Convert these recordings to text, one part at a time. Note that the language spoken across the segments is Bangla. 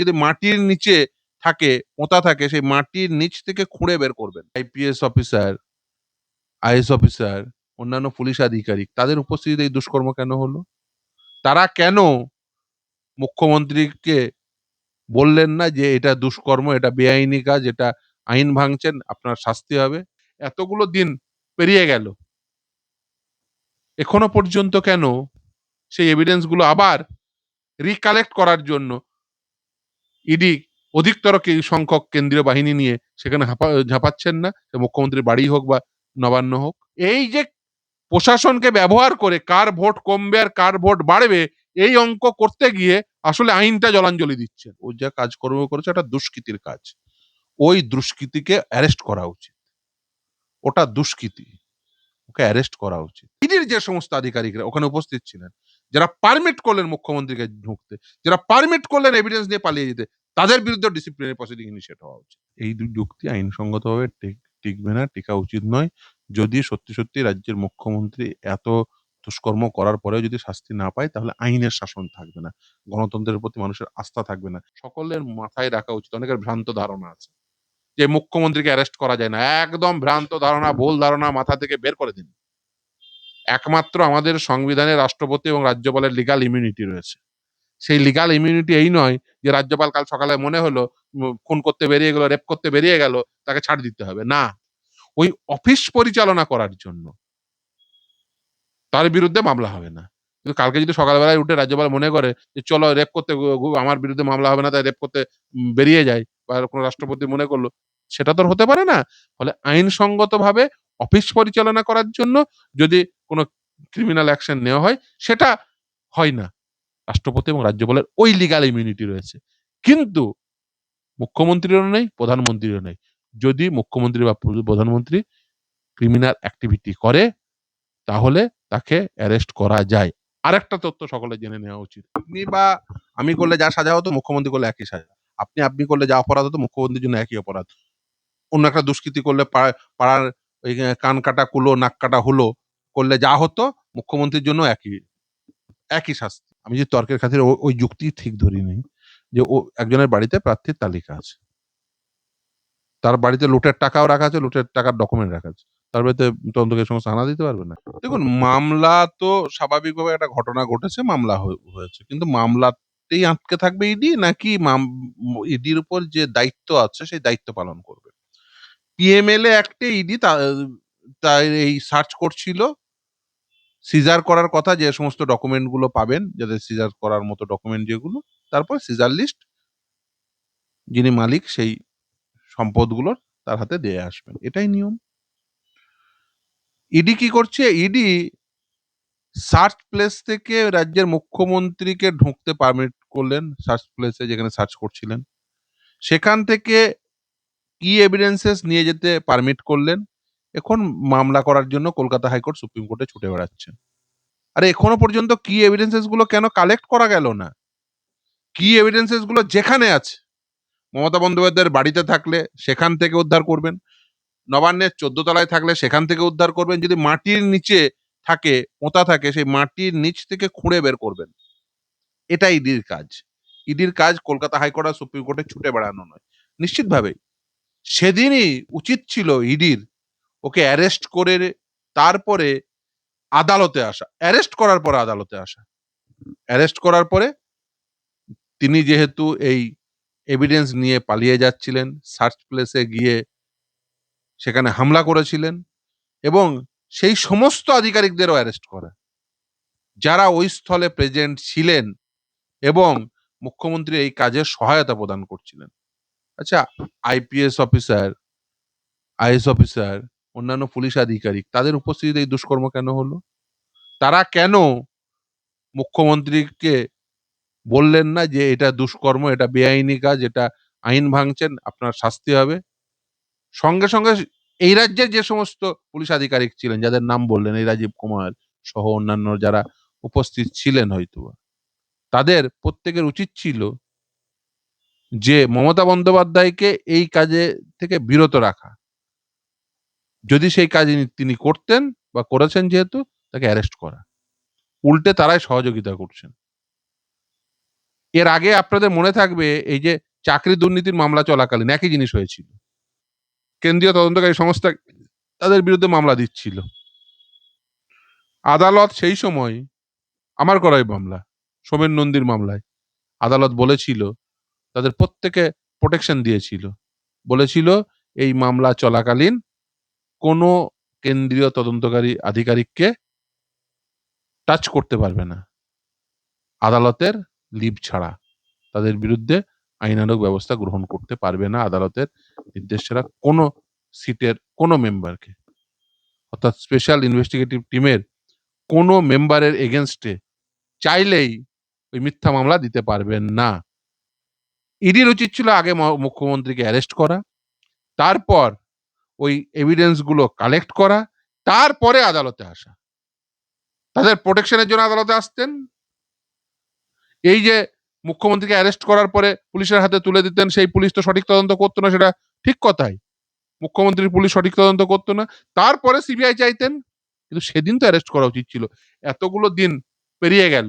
যদি মাটির নিচে থাকে, পোঁতা থাকে, সেই মাটির নিচ থেকে খুঁড়ে বের করবেন। আইপিএস অফিসার, আইএস অফিসার, অন্যান্য পুলিশ আধিকারিক তাদের উপস্থিতিতে এই দুষ্কর্ম কেন হলো? তারা কেন মুখ্যমন্ত্রীকে বললেন না যে এটা দুষ্কর্ম, এটা বেআইনি কাজ, এটা আইন ভাঙছেন, আপনার শাস্তি হবে? এতগুলো দিন পেরিয়ে গেল, এখনো পর্যন্ত কেন সেই এভিডেন্স গুলো আবার রিকালেক্ট করার জন্য ইডি অধিকতর সংখ্যক কেন্দ্রীয় বাহিনী নিয়ে সেখানে ঝাঁপাচ্ছেন না? মুখ্যমন্ত্রীর বাড়ি হোক বা নবান্ন হোক। এই যে প্রশাসনকে ব্যবহার করে কার ভোট কমবে আর কার ভোট বাড়বে, এই অঙ্ক করতে গিয়ে আসলে আইনটা জলাঞ্জলি দিচ্ছেন। ও যা কাজকর্ম করেছে একটা দুষ্কৃতির কাজ, ওই দুষ্কৃতিকে অ্যারেস্ট করা উচিত। ওটা দুষ্কৃতি, ওকে অ্যারেস্ট করা উচিত। ইডির যে সমস্ত আধিকারিকরা ওখানে উপস্থিত ছিলেন, যারা পারমিট করলেন মুখ্যমন্ত্রীকে ঢুকতে, যারা পারমিট করলেন এভিডেন্স নিয়ে পালিয়ে যেতে, তাদের বিরুদ্ধে ডিসিপ্লিনারি প্রসিডিং ইনিশিয়েট হওয়া উচিত। এই যুক্তি আইনসঙ্গতভাবে টিকবে না, টিকা উচিত নয়। যদি সত্যি সত্যি রাজ্যের মুখ্যমন্ত্রী এত দুষ্কর্ম করার পরেও যদি শাস্তি না পায়, তাহলে আইনের শাসন থাকবে না, গণতন্ত্রের প্রতি মানুষের আস্থা থাকবে না। সকলের মাথায় রাখা উচিত, অনেকের ভ্রান্ত ধারণা আছে যে মুখ্যমন্ত্রীকে অ্যারেস্ট করা যায় না। একদম ভ্রান্ত ধারণা, ভুল ধারণা মাথা থেকে বের করে দিন। একমাত্র আমাদের সংবিধানে রাষ্ট্রপতি এবং রাজ্যপালের লিগাল ইমিউনিটি রয়েছে। সেই লিগাল ইমিউনিটি এই নয় যে রাজ্যপাল কাল সকালে মনে হলো খুন করতে বেরিয়ে গেল, রেপ করতে বেরিয়ে গেল, তাকে ছাড় দিতে হবে না। ওই অফিস পরিচালনা করার জন্য তার বিরুদ্ধে মামলা হবে না। কিন্তু কালকে যদি সকালবেলায় উঠে রাজ্যপাল মনে করে যে চলো রেপ করতে আমার বিরুদ্ধে মামলা হবে না, তাই রেপ করতে বেরিয়ে যায়, বা কোনো রাষ্ট্রপতি মনে করলো, সেটা তো হতে পারে না। ফলে আইনসঙ্গতভাবে অফিস পরিচালনা করার জন্য যদি কোনো ক্রিমিনাল অ্যাকশন নেওয়া হয়, সেটা হয় না। রাষ্ট্রপতি এবং রাজ্যপালের ওই লিগাল ইমিউনিটি রয়েছে। কিন্তু মুখ্যমন্ত্রীরও নেই, প্রধানমন্ত্রীরও নেই। যদি মুখ্যমন্ত্রী বা প্রধানমন্ত্রী ক্রিমিনাল অ্যাক্টিভিটি করে, তাহলে তাকে অ্যারেস্ট করা যায়। আরেকটা তথ্য সকলে জেনে নেওয়া উচিত। আপনি বা আমি করলে যা সাজা হতো, মুখ্যমন্ত্রী করলে একই সাজা। আপনি করলে যা অপরাধ হতো, মুখ্যমন্ত্রীর জন্য একই অপরাধ। অন্য একটা দুষ্কৃতি করলে পাড়ার ওই কান কাটা কুলো, নাক কাটা হুলো করলে যা হতো, মুখ্যমন্ত্রীর জন্য একই একই শাস্তি। আমি যে তর্কের খাতিরে ওই যুক্তি ঠিক ধরিনি যে ও একজনের বাড়িতে প্রার্থীর তালিকা আছে। তার বাড়িতে লুটের টাকাও রাখা আছে, লুটের টাকার ডকুমেন্ট রাখা আছে। তার বাড়িতে তদন্তকে সমস্ত হানা দিতে পারবে না? দেখুন, মামলা তো স্বাভাবিকভাবে একটা ঘটনা ঘটেছে, মামলা হয়েছে। কিন্তু মামলাতেই আটকে থাকবে ইডি, নাকি ইডির উপর যে দায়িত্ব আছে সেই দায়িত্ব পালন করবে? পিএমএলএ অ্যাক্টে ইডি তার এই সার্চ করছিল, সিজার করার কথা যে সমস্ত ডকুমেন্ট গুলো পাবেন, যাদের সিজার করার মতো ডকুমেন্ট যেগুলো, তারপর সিজার লিস্ট যিনি মালিক সেই সম্পদগুলোর তার হাতে দিয়ে আসবেন। এটাই নিয়ম। ইডি কি করছে? ইডি সার্চ প্লেস থেকে রাজ্যের মুখ্যমন্ত্রীকে ঢুকতে পারমিট করলেন, সার্চ প্লেসে যেখানে সার্চ করছিলেন। সেখান থেকে কি এভিডেন্সেস নিয়ে যেতে পারমিট করলেন। এখন মামলা করার জন্য কলকাতা হাইকোর্ট, সুপ্রিম কোর্টে ছুটে বেড়াচ্ছেন। আরে এখনো পর্যন্ত কি এভিডেন্সেস গুলো কেন কালেক্ট করা গেল না? কি এভিডেন্সেস গুলো যেখানে আছে, মমতা বন্দ্যোপাধ্যায়ের বাড়িতে থাকলে সেখান থেকে উদ্ধার করবেন, নবান্নের 14 তলায় থাকলে সেখান থেকে উদ্ধার করবেন। যদি মাটির নিচে থাকে, পোঁতা থাকে, সেই মাটির নিচ থেকে খুঁড়ে বের করবেন। এটা ইডির কাজ। ইডির কাজ কলকাতা হাইকোর্ট আর সুপ্রিম কোর্টে ছুটে বেড়ানো নয়। নিশ্চিতভাবে সেদিনই উচিত ছিল ইডির ওকে অ্যারেস্ট করে তারপরে আদালতে আসা। অ্যারেস্ট করার পরে আদালতে আসা। অ্যারেস্ট করার পরে তিনি যেহেতু এই এভিডেন্স নিয়ে পালিয়ে যাচ্ছিলেন, সার্চ প্লেসে গিয়ে সেখানে হামলা করেছিলেন, এবং সেই সমস্ত আধিকারিকদেরও অ্যারেস্ট করা, যারা ওই স্থলে প্রেজেন্ট ছিলেন এবং মুখ্যমন্ত্রী এই কাজে সহায়তা প্রদান করছিলেন। আচ্ছা, আইপিএস অফিসার, আইএস অফিসার, অন্যান্য পুলিশ আধিকারিক তাদের উপস্থিতিতে এই দুষ্কর্ম কেন হলো? তারা কেন মুখ্যমন্ত্রীকে বললেন না যে এটা দুষ্কর্ম, এটা বেআইনি কাজ, এটা আইন ভাঙছেন, আপনার শাস্তি হবে? সঙ্গে সঙ্গে এই রাজ্যের যে সমস্ত পুলিশ আধিকারিক ছিলেন, যাদের নাম বললেন, এই রাজীব কুমার সহ অন্যান্য যারা উপস্থিত ছিলেন, হয়তো তাদের প্রত্যেকের উচিত ছিল যে মমতা বন্দ্যোপাধ্যায়কে এই কাজে থেকে বিরত রাখা। যদি সেই কাজ তিনি করতেন বা করেছেন, যেহেতু তাকে অ্যারেস্ট করা। উল্টে তারাই সহযোগিতা করছেন। এর আগে আপনাদের মনে থাকবে এই যে চাকরি দুর্নীতির মামলা চলাকালীন একই জিনিস হয়েছিল। কেন্দ্রীয় তদন্তকারী সংস্থা তাদের বিরুদ্ধে মামলা দিচ্ছিল। আদালত সেই সময় আমার করাই মামলা, সোমেন নন্দীর মামলায় আদালত বলেছিল তাদের প্রত্যেকে প্রোটেকশন দিয়েছিল। বলেছিল এই মামলা চলাকালীন কোনো কেন্দ্রীয় তদন্তকারী আধিকারিককে টাচ করতে পারবে না। আদালতের লিভ ছাড়া তাদের বিরুদ্ধে আইনানুগ ব্যবস্থা গ্রহণ করতে পারবে না আদালতের নির্দেশ ছাড়া কোনো সিটের কোনো মেম্বারকে। অর্থাৎ স্পেশাল ইনভেস্টিগেটিভ টিমের কোনো মেম্বারের এগেনস্টে চাইলেই ওই মিথ্যা মামলা দিতে পারবেন না। ইডির উচিত ছিল আগে মুখ্যমন্ত্রীকে অ্যারেস্ট করা, তারপর ওই এভিডেন্স গুলো কালেক্ট করা, তারপরে আদালতে আসা। তাদের প্রোটেকশনের জন্য আদালতে আসতেন। এই যে মুখ্যমন্ত্রীকে অ্যারেস্ট করার পরে পুলিশের হাতে তুলে দিতেন, সেই পুলিশ তো সঠিক তদন্ত করতো না, সেটা ঠিক কথাই। মুখ্যমন্ত্রীর পুলিশ সঠিক তদন্ত করতো না, তারপরে সিবিআই চাইতেন। কিন্তু সেদিন তো অ্যারেস্ট করা উচিত ছিল। এতগুলো দিন পেরিয়ে গেল,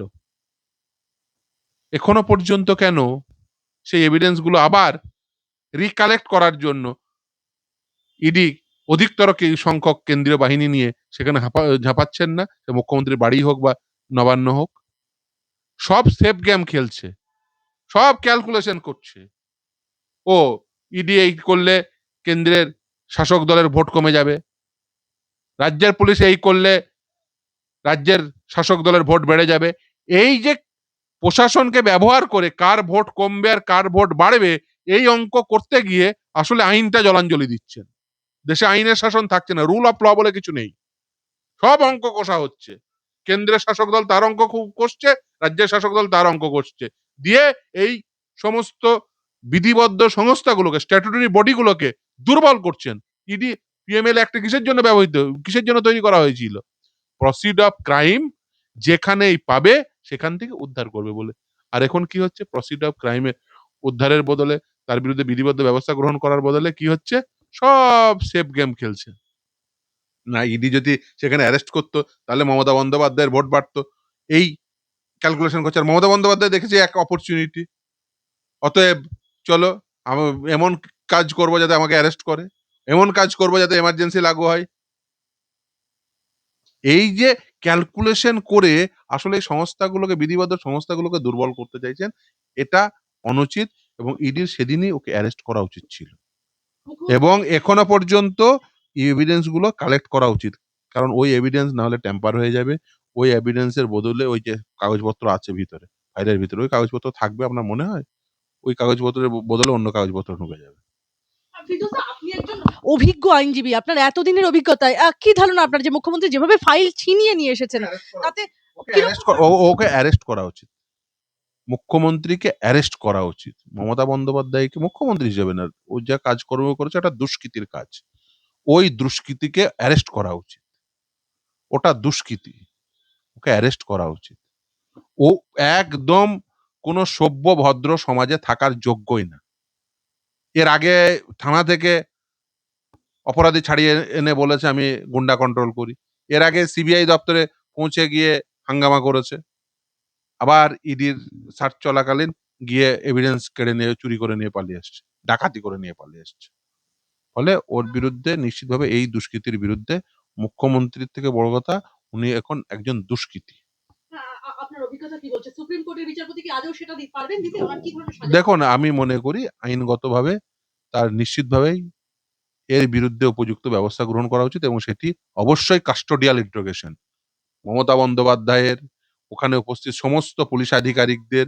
এখনো পর্যন্ত কেন সেই এভিডেন্স গুলো আবার রিকালেক্ট করার জন্য ইডি অধিকতর সংখ্যক কেন্দ্রীয় বাহিনী নিয়ে সেখানে ঝাঁপাচ্ছেন না? মুখ্যমন্ত্রীর বাড়ি হোক বা নবান্ন হোক, সব সেফ গেম খেলছে, সব ক্যালকুলেশন করছে। ও ইডি এই করলে কেন্দ্রের শাসক দলের ভোট কমে যাবে, রাজ্যের পুলিশ এই করলে রাজ্যের শাসক দলের ভোট বেড়ে যাবে। এই যে প্রশাসনকে ব্যবহার করে কার ভোট কমবে আর কার ভোট বাড়বে, এই অঙ্ক করতে গিয়ে আসলে আইনটা জলাঞ্জলি দিচ্ছেন। দেশে আইনের শাসন থাকছে না, রুল অফ ল বলে কিছু নেই। সব অঙ্ক কষা হচ্ছে। কেন্দ্রের শাসক দল তার অঙ্ক কষছে, রাজ্যের শাসক দল তার অঙ্ক কষছে, দিয়ে এই সমস্ত বিধিবদ্ধ সংস্থাগুলোকে, স্ট্যাটুটরি বডিগুলোকে দুর্বল করছেন। ইডি পিএমএল অ্যাক্ট কিসের জন্য ব্যবহৃত, কিসের জন্য তৈরি করা হয়েছিল? প্রসিড অফ ক্রাইম যেখানেই পাবে সেখান থেকে উদ্ধার করবে বলে। আর এখন কি হচ্ছে? প্রসিড অফ ক্রাইমে উদ্ধারের বদলে, তার বিরুদ্ধে বিধিবদ্ধ ব্যবস্থা গ্রহণ করার বদলে কি হচ্ছে? সব সেফ গেম খেলছে। না, ইডি যদি সেখানে অ্যারেস্ট করতো তাহলে মমতা বন্দ্যোপাধ্যায়ের ভোট বাড়তো, এই ক্যালকুলেশন করছে। আর মমতা বন্দ্যোপাধ্যায় দেখেছে এক অপরচুনিটি, অতএব চলো এমন কাজ করবো যাতে আমাকে অ্যারেস্ট করে, এমন কাজ করবো যাতে এমার্জেন্সি লাগু হয়। এই যে ক্যালকুলেশন করে আসলে এই সংস্থাগুলোকে, বিধিবদ্ধ সংস্থাগুলোকে দুর্বল করতে চাইছেন, এটা অনুচিত। এবং ইডির সেদিনই ওকে অ্যারেস্ট করা উচিত ছিল এবং এখনো পর্যন্ত এভিডেন্স গুলো কালেক্ট করা উচিত। কারণ ওই এভিডেন্স না হলে ট্যাম্পার হয়ে যাবে। ওই এভিডেন্সের বদলে ওই যে কাগজপত্র আছে ভিতরে, ফাইলের ভিতরে ওই কাগজপত্র থাকবে আপনার মনে হয়? ওই কাগজপত্রের বদলে অন্য কাগজপত্র ঢুকে যাবে। ফিরদৌসা, আপনি একজন অভিজ্ঞ আইনজীবী, আপনার এতদিনের অভিজ্ঞতায় কি ধারণা আপনার যে মুখ্যমন্ত্রী যেভাবে ফাইল ছিনিয়ে নিয়ে এসেছেন, তাতে ওকে অ্যারেস্ট করা উচিত। মুখ্যমন্ত্রীকে অ্যারেস্ট করা উচিত। মমতা বন্দ্যোপাধ্যায়কে মুখ্যমন্ত্রী হিসেবে না, ও যা কাজকর্ম করেছে একটা দুষ্কৃতির কাজ। ওই দুষ্কৃতিকে অ্যারেস্ট করা উচিত। ওটা দুষ্কৃতি, ওকে অ্যারেস্ট করা উচিত। ও একদম কোনো সভ্য ভদ্র সমাজে থাকার যোগ্যই না। এর আগে থানা থেকে অপরাধী ছাড়িয়ে এনে বলেছে আমি গুন্ডা কন্ট্রোল করি। এর আগে সিবিআই দপ্তরে পৌঁছে গিয়ে হাঙ্গামা করেছে। আবার ইডির সার্চ চলাকালীন গিয়ে এভিডেন্স কেড়ে নিয়ে, চুরি করে নিয়ে পালিয়ে এসছে, ডাকাতি করে নিয়ে পালিয়ে এসছে। ফলে ওর বিরুদ্ধে নিশ্চিতভাবে, এই দুষ্কৃতির বিরুদ্ধে, মুখ্যমন্ত্রীর থেকে বড় কথা, উনি এখন একজন দুষ্কৃতী। আপনার অভিজ্ঞতা কি বলছে? সুপ্রিম কোর্টের বিচারপতি কি আদৌ সেটা পারবেন দিতে? ওনার কি ধরনের সাজা? দেখুন, আমি মনে করি আইনগতভাবে তার নিশ্চিতভাবেই এর বিরুদ্ধে উপযুক্ত ব্যবস্থা গ্রহণ করা উচিত এবং সেটি অবশ্যই কাস্টোডিয়াল ইন্টারোগেশন। মমতা বন্দ্যোপাধ্যায়ের, ওখানে উপস্থিত সমস্ত পুলিশ আধিকারিকদের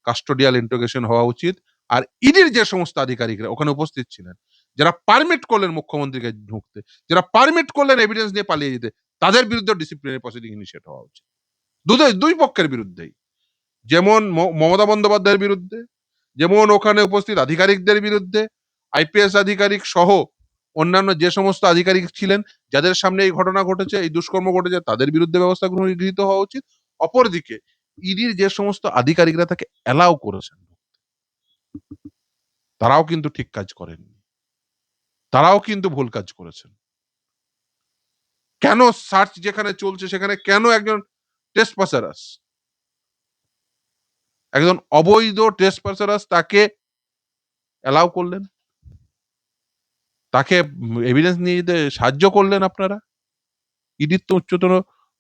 কাস্টোডিয়াল ইন্টারোগেশন হওয়া উচিত। আর ইডির যে সমস্ত আধিকারিকরা ওখানে উপস্থিত ছিলেন, যারা পারমিট করলেন মুখ্যমন্ত্রীকে ঢুকতে, যারা পারমিট করলেন এভিডেন্স নিয়ে পালিয়ে যেতে, তাদের বিরুদ্ধে ডিসিপ্লিনারি প্রসিডিং ইনিশিয়েট হওয়া উচিত। দুই পক্ষের বিরুদ্ধেই। যেমন মমতা বন্দ্যোপাধ্যায়ের বিরুদ্ধে, যেমন ওখানে উপস্থিত আধিকারিকদের বিরুদ্ধে, আইপিএস আধিকারিক সহ অন্যান্য যে সমস্ত আধিকারিক ছিলেন যাদের সামনে এই ঘটনা ঘটেছে, এই দুষ্কর্ম ঘটেছে, তাদের বিরুদ্ধে ব্যবস্থা গৃহীত হওয়া উচিত। অপরদিকে ইডির যে সমস্ত আধিকারিকরা তাকে অ্যালাউ করেছেন, তারাও কিন্তু ঠিক কাজ করেননি, তারাও কিন্তু ভুল কাজ করেছেন। কেন সার্চ যেখানে চলছে সেখানে কেন একজন টেস্টপাসারাস, একজন অবৈধ ট্রেসপাসারাস তাকে অ্যালাউ করলেন, তাকে এভিডেন্স নিয়ে যেতে সাহায্য করলেন আপনারা। ইডির তো উচ্চতর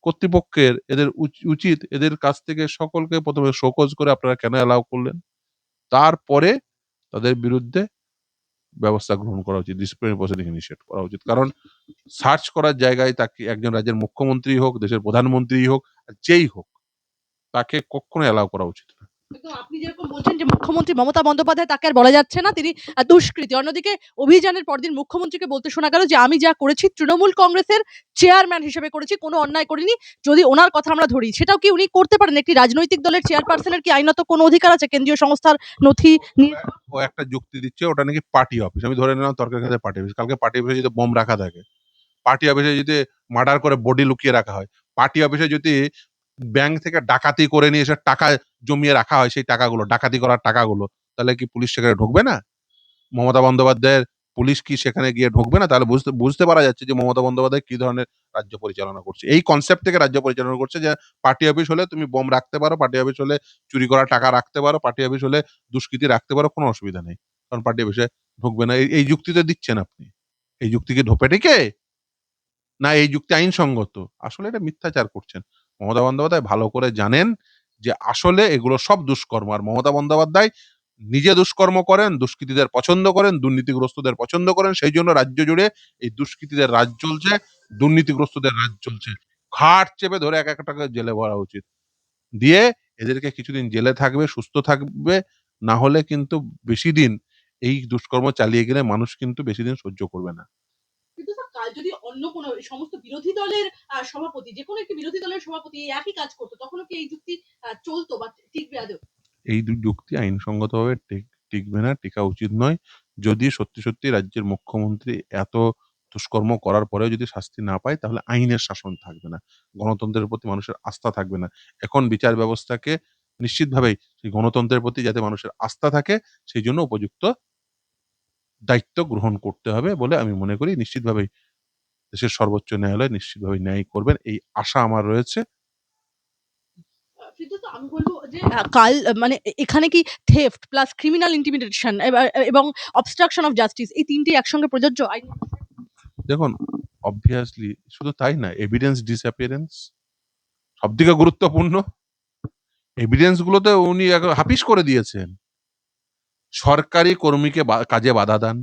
কর্তৃপক্ষের এদের উচিত এদের কাছ থেকে সকলকে প্রথমে শোকজ করে আপনারা কেন অ্যালাউ করলেন, তারপরে তাদের বিরুদ্ধে ব্যবস্থা গ্রহণ করা উচিত, ডিসিপ্লিনারি প্রসিডিং ইনিশিয়েট করা উচিত। কারণ সার্চ করার জায়গায় তাকে একজন রাজ্যের মুখ্যমন্ত্রী হোক, দেশের প্রধানমন্ত্রী হোক, আর যেই হোক, তাকে কখনো অ্যালাউ করা উচিত না। একদম আপনি যেরকম বলছেন যে মুখ্যমন্ত্রী মমতা বন্দ্যোপাধ্যায় তাকে আর বলা যাচ্ছে না, তিনি দুষ্কৃতী। অন্যদিকে অভিযানের পরদিন মুখ্যমন্ত্রীকে বলতে শোনা গেল যে আমি যা করেছি তৃণমূল কংগ্রেসের চেয়ারম্যান হিসেবে করেছি, কোনো অন্যায় করিনি। যদি ওনার কথা আমরা ধরি, সেটাও কি উনি করতে পারেন? একটি রাজনৈতিক দলের চেয়ারপারসনের কি আইনত কোনো অধিকার আছে কেন্দ্রীয় সংস্থার নথি নিয়ে? ও একটা যুক্তি দিচ্ছে, ওটা নাকি পার্টি অফিস। আমি ধরে নিলাম তর্কের ক্ষেত্রে পার্টি অফিস। কালকে পার্টি অফিসে যদি বোম রাখা থাকে, পার্টি অফিসে যদি মার্ডার করে বডি লুকিয়ে রাখা হয়, পার্টি অফিসে যদি ব্যাংক থেকে ডাকাতি করে নিয়ে এসে টাকা জমিয়ে রাখা হয়, সেই টাকাগুলো ডাকাতি করার টাকাগুলো, তাহলে কি পুলিশ সেখানে ঢুকবে না? মমতা বন্দ্যোপাধ্যায়ের পুলিশ কি সেখানে গিয়ে ঢুকবে না? তাহলে বুঝতে বুঝতে পারা যাচ্ছে যে মমতা বন্দ্যোপাধ্যায় কি ধরনের রাজ্য পরিচালনা করছে। এই কনসেপ্ট থেকে রাজ্য পরিচালনা করছে যে পার্টি অফিস হলে তুমি বোম রাখতে পারো, পার্টি অফিস হলে চুরি করা টাকা রাখতে পারো, পার্টি অফিস হলে দুষ্কৃতী রাখতে পারো, কোনো অসুবিধা নেই। কারণ পার্টি অফিসে ঢুকবে না। এই যুক্তি তো দিচ্ছেন আপনি। এই যুক্তি কি ঢোপে টেকে? না এই যুক্তি আইনসঙ্গত? আসলে এটা মিথ্যাচার করছেন। মমতা বন্দ্যোপাধ্যায় ভালো করে জানেন যে আসলে এগুলো সব দুষ্কর্ম। আর মমতা বন্দ্যোপাধ্যায় নিজে দুষ্কর্ম করেন, দুষ্কৃতীদের পছন্দ করেন, দুর্নীতিগ্রস্তদের পছন্দ করেন। সেই জন্য রাজ্য জুড়ে এই দুষ্কৃতীদের রাজ চলছে, দুর্নীতিগ্রস্তদের রাজ চলছে। ঘাট চেপে ধরে এক একটাকে জেলে ভরা উচিত। দিয়ে এদেরকে কিছুদিন জেলে থাকবে, সুস্থ থাকবে। না হলে কিন্তু বেশিদিন এই দুষ্কর্ম চালিয়ে গেলে মানুষ কিন্তু বেশিদিন সহ্য করবে না। কিন্তু স্যার, কাল যদি অন্য কোনো এই সমস্ত বিরোধী দলের সভাপতি, যেকোনো একটি বিরোধী দলের সভাপতি এই একই কাজ করতো, তখনও কি এই যুক্তি চলতো বা টিকবে আদৌ? এই যুক্তি আইনসঙ্গতভাবে টিকবে না, টিকা উচিত নয়। যদি সত্যি, সত্যি রাজ্যের মুখ্যমন্ত্রী এত দুষ্কর্ম করার পরেও যদি শাস্তি না পায়, তাহলে আইনের শাসন থাকবে না। গণতন্ত্রের প্রতি মানুষের আস্থা থাকবে না। এখন বিচার ব্যবস্থাকে নিশ্চিতভাবেই সেই গণতন্ত্রের প্রতি যাতে মানুষের আস্থা থাকে, সেইজন্য উপযুক্ত দায়িত্ব গ্রহণ করতে হবে বলে আমি মনে করি। নিশ্চিতভাবেই দেশের সর্বোচ্চ ন্যায়ালয় নিশ্চিতভাবে ন্যায় করবেন, এই আশা আমার রয়েছে। কিন্তু তো আমি বলব যে কাল মানে এখানে কি থেফট প্লাস ক্রিমিনাল ইন্টিমিডেশন এবং অবস্ট্রাকশন অফ জাস্টিস, এই ৩ টি একসঙ্গে প্রযোজ্য আইন? দেখুন, obviously শুধু তাই না, এভিডেন্স ডিসঅ্যাপিয়ারেন্স সবথেকে গুরুত্বপূর্ণ। এভিডেন্স গুলোতে উনি হাপিস করে দিয়েছেন। সরকারি কর্মীকে কাজে বাধা দান,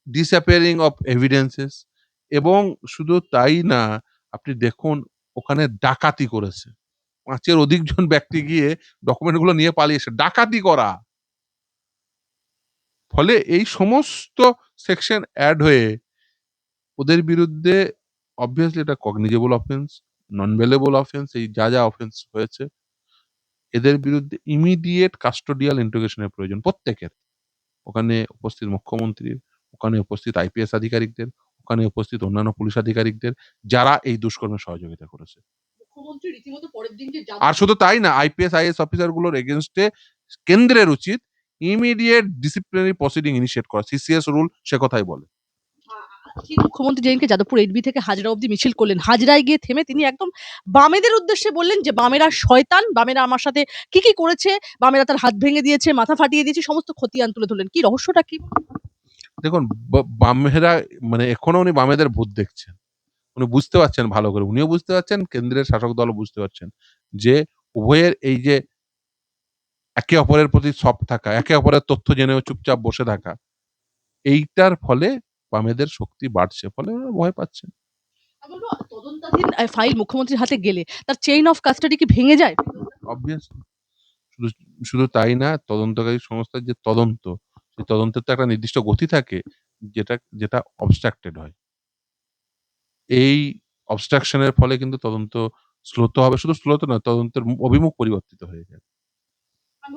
ডিসঅ্যাপিয়ারিং অফ এভিডেন্সেস, এবং শুধু তাই না, আপনি দেখুন ওখানে ডাকাতি করেছে। ৫ এর অধিক জন ব্যক্তি গিয়ে ডকুমেন্ট গুলো নিয়ে পালিয়েছে। ডাকাতি করা। ফলে এই সমস্ত সেকশন এড হয়ে ওদের বিরুদ্ধে obviously এটা কগনিজেবল অফেন্স, নন বেলেবল অফেন্স, এই যা অফেন্স হয়েছে, এদের বিরুদ্ধে ইমিডিয়েট কাস্টোডিয়াল ইন্টিগ্রেশন এর প্রয়োজন প্রত্যেকের। ওখানে উপস্থিত মুখ্যমন্ত্রীর, ওখানে উপস্থিত আইপিএস আধিকারিকদের, ওখানে উপস্থিত অন্যান্য পুলিশ আধিকারিকদের, যারা এই দুষ্কর্মে সহযোগিতা করেছে। মুখ্যমন্ত্রী রীতিমতো পরের দিন যে আর শুধু তাই না, আইপিএস আইএস অফিসার গুলোর এগেনস্টে কেন্দ্রের উচিত ইমিডিয়েট ডিসিপ্লিনারি প্রসিডিং ইনিশিয়েট করা। সিসিএস রুল সে কথাই বলে। মুখ্যমন্ত্রী যেদিনকে যাদবপুর এইচবি থেকে হাজরা অবধি মিছিল করলেন, হাজরায় গিয়ে থেমে তিনি একদম বামেদের উদ্দেশ্যে বললেন যে বামেরা শয়তান, বামেরা আমার সাথে কি করেছে, বামেরা তার হাত ভেঙে দিয়েছে, মাথা ফাটিয়ে দিয়েছে, সমস্ত খতিয়ান তুলে ধরলেন। কি রহস্যটা কি? দেখুন, বামেরা মানে এখনো উনি বামেদের ভূত দেখছেন। উনি বুঝতে পারছেন ভালো করে। উনিও বুঝতে পারছেন, কেন্দ্রের শাসক দলও বুঝতে পারছেন যে উভয়ের এই যে একে অপরের প্রতি সফট থাকা, একে অপরের তথ্য জেনেও চুপচাপ বসে থাকা, এইটার ফলে বামেদের শক্তি বাড়ছে। ফলে ওরা ভয় পাচ্ছেন। আমি বলবো তদন্তাধীন ফাইল মুখ্যমন্ত্রীর হাতে গেলে তার চেইন অফ কাস্টডি কি ভেঙে যায়? অবভিয়াসলি। শুধু শুধু তাই না, তদন্তকারী সংস্থার যে তদন্ত, সেই তদন্তের তো একটা নির্দিষ্ট গতি থাকে, যেটা যেটা অবস্ট্রাক্টেড হয়। এই অবস্ট্রাকশন এর ফলে কিন্তু তদন্ত শ্লথ হবে। শুধু শ্লথ নয়, তদন্তের অভিমুখ পরিবর্তিত হয়ে যায়।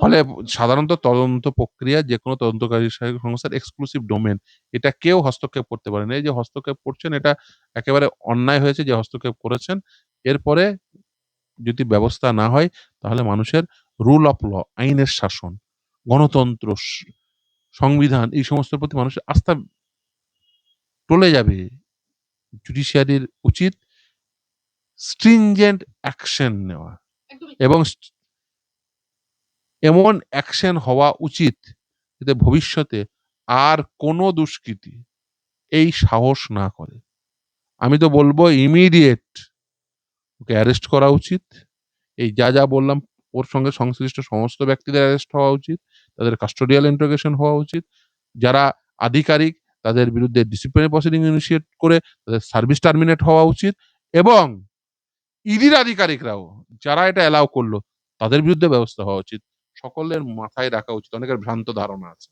ফলে সাধারণত তদন্ত প্রক্রিয়া যেকোনো তদন্তকারী সংস্থার এক্সক্লুসিভ ডোমেন। এটা কেউ হস্তক্ষেপ করতে পারে না। এই যে হস্তক্ষেপ করছেন, এটা একেবারে অন্যায় হয়েছে যে হস্তক্ষেপ করেছেন। এরপরে যদি ব্যবস্থা না হয়, তাহলে মানুষের রুল অফ ল, আইনের শাসন, গণতন্ত্র, সংবিধান, এই সমস্তের প্রতি মানুষের আস্থা টলে যাবে। জুডিশিয়ারির উচিত stringent অ্যাকশন নেওয়া একদমই। এবং এমন অ্যাকশন হওয়া উচিত যাতে ভবিষ্যতে আর কোনো দুষ্কৃতী এই সাহস না করে। আমি তো বলবো ইমিডিয়েট ওকে অ্যারেস্ট করা উচিত। এই যা বললাম ওর সঙ্গে সংশ্লিষ্ট সমস্ত ব্যক্তিদের অ্যারেস্ট হওয়া উচিত। তাদের কাস্টোডিয়াল ইন্টারোগেশন হওয়া উচিত। যারা আধিকারিক তাদের বিরুদ্ধে ডিসিপ্লিনারি প্রসিডিং ইনিশিয়েট করে তাদের সার্ভিস টার্মিনেট হওয়া উচিত এবং ইডির আধিকারিকরাও যারা এটা অ্যালাউ করলো তাদের বিরুদ্ধে ব্যবস্থা হওয়া উচিত। সকলের মাথায় রাখা উচিত। অনেকের ভ্রান্ত ধারণা আছে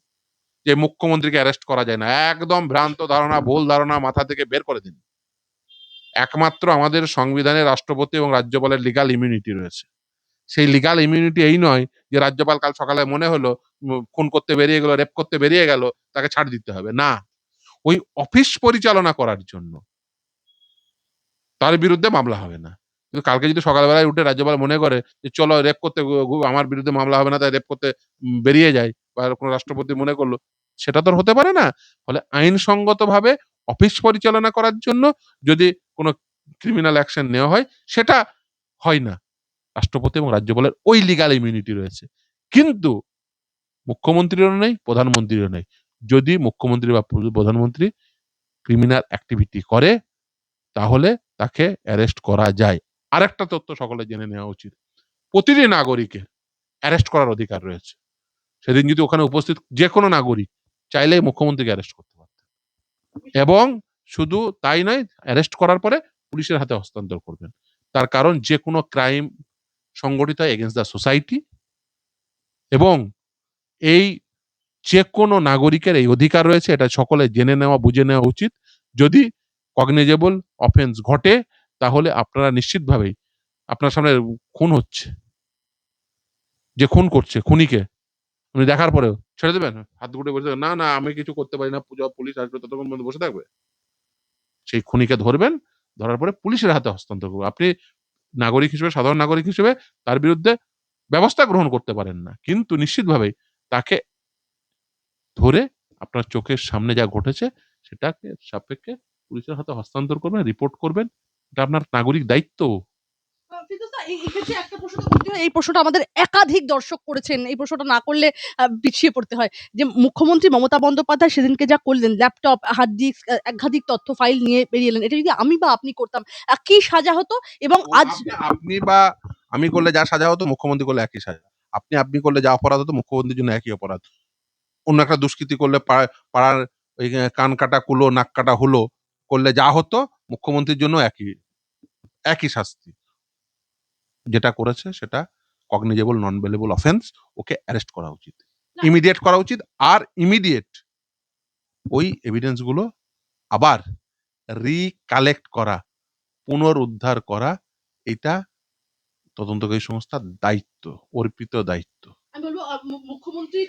যে মুখ্যমন্ত্রীকে অ্যারেস্ট করা যায় না। একদম ভ্রান্ত ধারণা, ভুল ধারণা মাথা থেকে বের করে দিন। একমাত্র আমাদের সংবিধানে রাষ্ট্রপতি এবং রাজ্যপালের লিগ্যাল ইমিউনিটি রয়েছে। সেই লিগ্যাল ইমিউনিটি এই নয় যে রাজ্যপাল কাল সকালে মনে হলো খুন করতে বেরিয়ে গেল, রেপ করতে বেরিয়ে গেল, তাকে ছাড় দিতে হবে। না, ওই অফিস পরিচালনা করার জন্য তার বিরুদ্ধে মামলা হবে না। কিন্তু কালকে যদি সকালবেলায় উঠে রাজ্যপাল মনে করে যে চলো রেপ করতে আমার বিরুদ্ধে মামলা হবে না, তাই রেপ করতে বেরিয়ে যায়, বা কোনো রাষ্ট্রপতি মনে করলো, সেটা তো আর হতে পারে না। ফলে আইনসঙ্গতভাবে অফিস পরিচালনা করার জন্য যদি কোনো ক্রিমিনাল অ্যাকশন নেওয়া হয়, সেটা হয় না। রাষ্ট্রপতি এবং রাজ্যপালের ওই লিগ্যাল ইমিউনিটি রয়েছে। কিন্তু মুখ্যমন্ত্রীরও নেই, প্রধানমন্ত্রীরও নেই। যদি মুখ্যমন্ত্রী বা প্রধানমন্ত্রী ক্রিমিনাল অ্যাক্টিভিটি করে তাহলে তাকে অ্যারেস্ট করা যায়। আরেকটা তথ্য সকলের জেনে নেওয়া উচিত। প্রতিটি নাগরিকের অ্যারেস্ট করার অধিকার রয়েছে। সেদিন যদি ওখানে উপস্থিত যেকোনো নাগরিক চাইলেই মুখ্যমন্ত্রীকে অ্যারেস্ট করতে পারতেন। এবং শুধু তাই নয়, অ্যারেস্ট করার পরে পুলিশের হাতে হস্তান্তর করবেন। তার কারণ যেকোনো ক্রাইম সংগঠিত হয় এগেইনস্ট দ্য সোসাইটি এবং এই যেকোনো নাগরিকের এই অধিকার রয়েছে, এটা সকলে জেনে নেওয়া, বুঝে নেওয়া উচিত। যদি কগনিজেবল অফেন্স ঘটে তাহলে আপনারা নিশ্চিতভাবেই আপনার সামনে খুন হচ্ছে, যে খুন করছে খুনিকে উনি দেখার পরেও ছেড়ে দেবেন? হাত গুটে বসে থাকবেন, না আমি কিছু করতে পারি না, পুলিশ আসবে ততক্ষণ পর্যন্ত বসে থাকবে? সেই খুনিকে ধরবেন, ধরার পরে পুলিশের হাতে হস্তান্তর করবেন। আপনি নাগরিক হিসেবে, সাধারণ নাগরিক হিসেবে তার বিরুদ্ধে ব্যবস্থা গ্রহণ করতে পারেন না, কিন্তু নিশ্চিতভাবেই তাকে ধরে আপনার চোখের সামনে যা ঘটেছে সেটাকে সাপেক্ষে পুলিশের হাতে হস্তান্তর করবেন, রিপোর্ট করবেন। এটা আপনার নাগরিক দায়িত্ব। ফিরদৌস দা, এই ক্ষেত্রে একটা প্রশ্ন তো করতে হয়। এই প্রশ্নটা আমাদের একাধিক দর্শক করেছেন। এই প্রশ্নটা না করলে পিছিয়ে পড়তে হয়। যে মুখ্যমন্ত্রী মমতা বন্দ্যোপাধ্যায় সেদিনকে যা করলেন, ল্যাপটপ, হার্ড ডিস্ক, একাধিক তথ্য ফাইল নিয়ে বেরিয়ে এলেন। এটা যদি আমি বা আপনি করতাম, কি সাজা হতো? এবং আজ আপনি বা আমি করলে যা সাজা হতো মুখ্যমন্ত্রী করলে একই সাজা। আপনি করলে যা অপরাধ হতো মুখ্যমন্ত্রীর জন্য একই অপরাধ। অন্য একটা দুষ্কৃতি করলে পাড়ার ওই কান কাটা কুলো, নাক কাটা হুলো করলে যা হতো মুখ্যমন্ত্রীর জন্য একই শাস্তি। যেটা করেছে সেটা কগনিজেবল নন বেলেবল অফেন্স। ওকে অ্যারেস্ট করা উচিত। না, ইমিডিয়েট করা উচিত। আর ইমিডিয়েট ওই এভিডেন্স গুলো আবার রিকালেক্ট করা, পুনরুদ্ধার করা, এটা তদন্তকারী সংস্থার দায়িত্ব, অর্পিত দায়িত্ব। আমি বলব মুখ্যমন্ত্রীর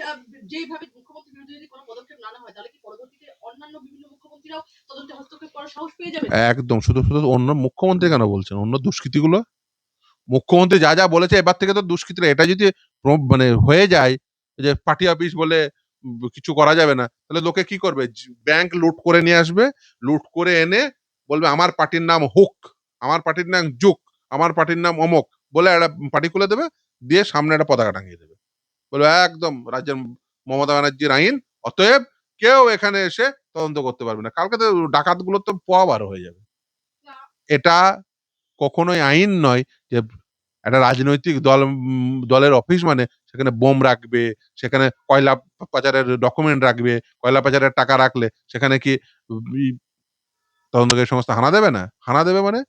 যেইভাবে মুখ্যমন্ত্রীর বিরুদ্ধে যদি কোনো পদক্ষেপ না নেওয়া হয়, তাহলে কি পরবর্তীতে অন্যান্য বিভিন্ন মুখ্যমন্ত্রীরাও তদন্তে হস্তক্ষেপ করার সাহস পেয়ে যাবেন? একদম শুধু অন্য মুখ্যমন্ত্রী কেন বলছেন? অন্য দুষ্কৃতীগুলো? মুখ্যমন্ত্রী যা বলেছে এবার থেকে তো দুষ্কৃতীরা এটা যদি মানে হয়ে যায় যে পার্টি অফিস বলে কিছু করা যাবে না, তাহলে লোকে কি করবে? ব্যাংক লুট করে নিয়ে আসবে, লুট করে এনে বলবে আমার পার্টির নাম হুক, আমার পার্টির নাম জুক, আমার পার্টির নাম অমক, বলে একটা পার্টি খুলে দেবে, দিয়ে সামনে একটা পতাকা টাঙিয়ে দেবে, বলবে একদম রাজ্যের মমতা ব্যানার্জির আইন, অতএব কেউ এখানে এসে তদন্ত করতে পারবে না। কালকে তো ডাকাত গুলো তো বার হয়ে যাবে। এটা কখনোই আইন নয় যে একটা রাজনৈতিক দলের অফিস মানে সেখানে বোম রাখবে, সেখানে কয়লা পাচারের ডকুমেন্ট রাখবে, কয়লা পাচারের টাকা রাখলে সেখানে কি তদন্তকারী সংস্থা হানা দেবে না? হানা দেবে মানে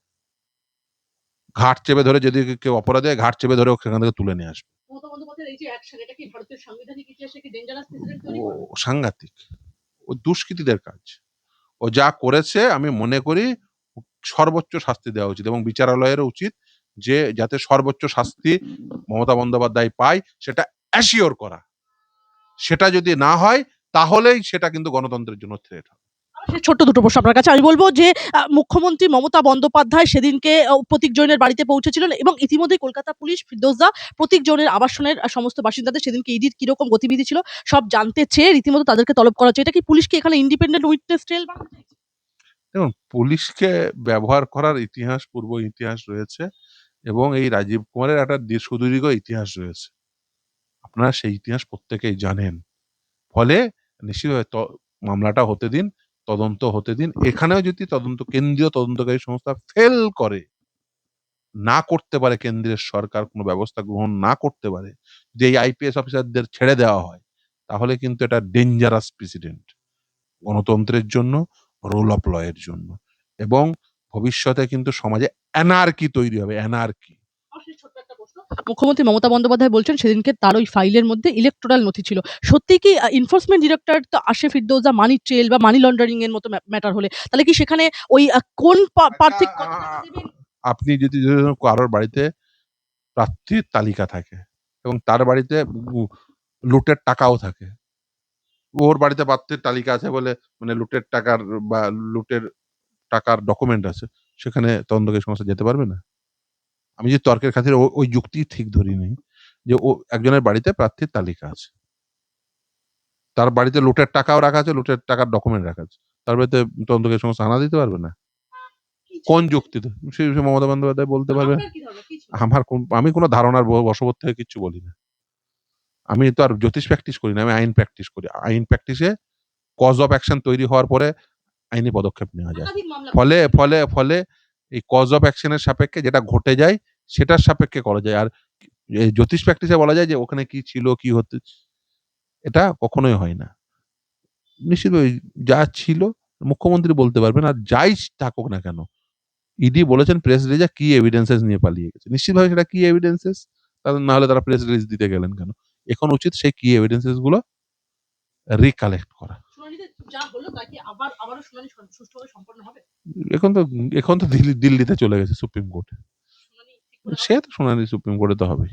ঘাট চেপে ধরে, যদি কেউ অপরাধী হয় ঘাট চেপে ধরে সেখান থেকে তুলে নিয়ে আসবে। মমতা বন্দ্যোপাধ্যায়ের এই যে অ্যাকশন, এটা কি ভারতের সাংবিধানিক ইতিহাসে কি ডেঞ্জারাস প্রেসিডেন্ট ও তৈরি করবে? সাংঘাতিক। ও দুষ্কৃতীদের কাজ। ও যা করেছে আমি মনে করি সর্বোচ্চ শাস্তি দেওয়া উচিত এবং বিচারালয়েরও উচিত যে যাতে সর্বোচ্চ শাস্তি মমতা বন্দ্যোপাধ্যায় পায় সেটা অ্যাসিওর করা। সেটা যদি না হয় তাহলেই সেটা কিন্তু গণতন্ত্রের জন্য থ্রেট হবে। আমার ছোট্ট দুটো প্রশ্ন আপনার কাছে। আমি বলব যে মুখ্যমন্ত্রী মমতা বন্দ্যোপাধ্যায় সেদিনকে প্রতীক জৈনের বাড়িতে পৌঁছেছিলেন এবং ইতিমধ্যেই কলকাতা পুলিশ ফিরদৌস দা প্রতীক জৈনের আবাসনের সমস্ত বাসিন্দাদের সেদিনকে ইডির কিরকম গতিবিধি ছিল সব জানতে চেয়ে রীতিমতো তাদেরকে তলব করা হচ্ছে। এটা কি পুলিশকে এখানে ইন্ডিপেন্ডেন্ট উইটনেস ট্রেল বানানো চাইছে? দেখুন, পুলিশকে ব্যবহার করার ইতিহাস, পূর্ব ইতিহাস রয়েছে এবং এই রাজীব কুমারের একটা সুদীর্ঘ ইতিহাস রয়েছে। আপনারা সেই ইতিহাস প্রত্যেকেই জানেন। ফলে নিশ্চিতভাবে মামলাটা হতে দিন, তদন্ত হতে দিন। এখানেও যদি কেন্দ্রীয় তদন্তকারী সংস্থা ফেল করে, না করতে পারে, কেন্দ্রের সরকার কোনো ব্যবস্থা গ্রহণ না করতে পারে, যে এই আইপিএস অফিসারদের ছেড়ে দেওয়া হয়, তাহলে কিন্তু এটা ডেঞ্জারাস প্রেসিডেন্ট গণতন্ত্রের জন্য, রুল অফ ল এর জন্য, এবং ভবিষ্যতে কিন্তু সমাজে অ্যানার্কি তৈরি হবে, অ্যানার্কি। মুখ্যমন্ত্রী মমতা বন্দ্যোপাধ্যায় বলছেন সেদিনকে তার ওই ফাইলের মধ্যে ইলেকটোরাল নথি ছিল। সত্যি কি এনফোর্সমেন্ট ডিরেক্টরেট তো আসে ফিরদৌসা মানি ট্রেল বা মানি লন্ডারিং এর মতো ম্যাটার হলে তাহলে কি সেখানে ওই কোন প্রার্থী আপনি যদি কারোর বাড়িতে প্রার্থীর তালিকা থাকে এবং তার বাড়িতে লুটের টাকাও থাকে, ওর বাড়িতে প্রার্থীর তালিকা আছে বলে মানে লুটের টাকার ডকুমেন্ট আছে, সেখানে তদন্তকারী সংস্থা যেতে পারবে না? আমি যে তর্কের খাতিরে ওই যুক্তি ঠিক ধরি নাই, যে ও একজনের বাড়িতে প্রার্থীর তালিকা আছে, তার বাড়িতে লুটের টাকাও রাখা আছে, লুটের টাকার ডকুমেন্ট রাখা আছে, তার বাড়িতে তদন্তকারী সংস্থা হানা দিতে পারবে না? কোন যুক্তিতে? সে মমতা বন্দ্যোপাধ্যায় বলতে পারবে। আমি কোনো ধারণার বশবর্তী হয়ে কিচ্ছু বলি না। আমি তো আর জ্যোতিষ প্র্যাকটিস করি না, আমি আইন প্র্যাকটিস করি। আইন প্র্যাকটিসে কজ অফ অ্যাকশন তৈরি হওয়ার পরে আইনি পদক্ষেপ নেওয়া যায়। ফলে ফলে ফলে এই কজ অফ অ্যাকশনের সাপেক্ষে যেটা ঘটে যায় সেটার সাপেক্ষে করা যায়। আর এই জ্যোতিষ প্র্যাকটিসে বলা যায় যে ওখানে কি ছিল, কি হতে, এটা কখনোই হয় না। নিশ্চিতভাবে যা ছিল মুখ্যমন্ত্রী বলতে পারবেন, আর যাই থাকুক না কেন, ইডি বলেছেন প্রেস রিলিজে কি এভিডেন্সেস নিয়ে পালিয়ে গেছে। নিশ্চিতভাবে সেটা কি এভিডেন্সেস, না হলে তারা প্রেস রিলিজ দিতে গেলেন কেন? এখন উচিত সেই কি এভিডেন্সেস গুলো রিকালেক্ট করা। এখন তো দিল্লিতে চলে গেছে সুপ্রিম কোর্টে, সে তো শুনানি সুপ্রিম কোর্টে তো হবে।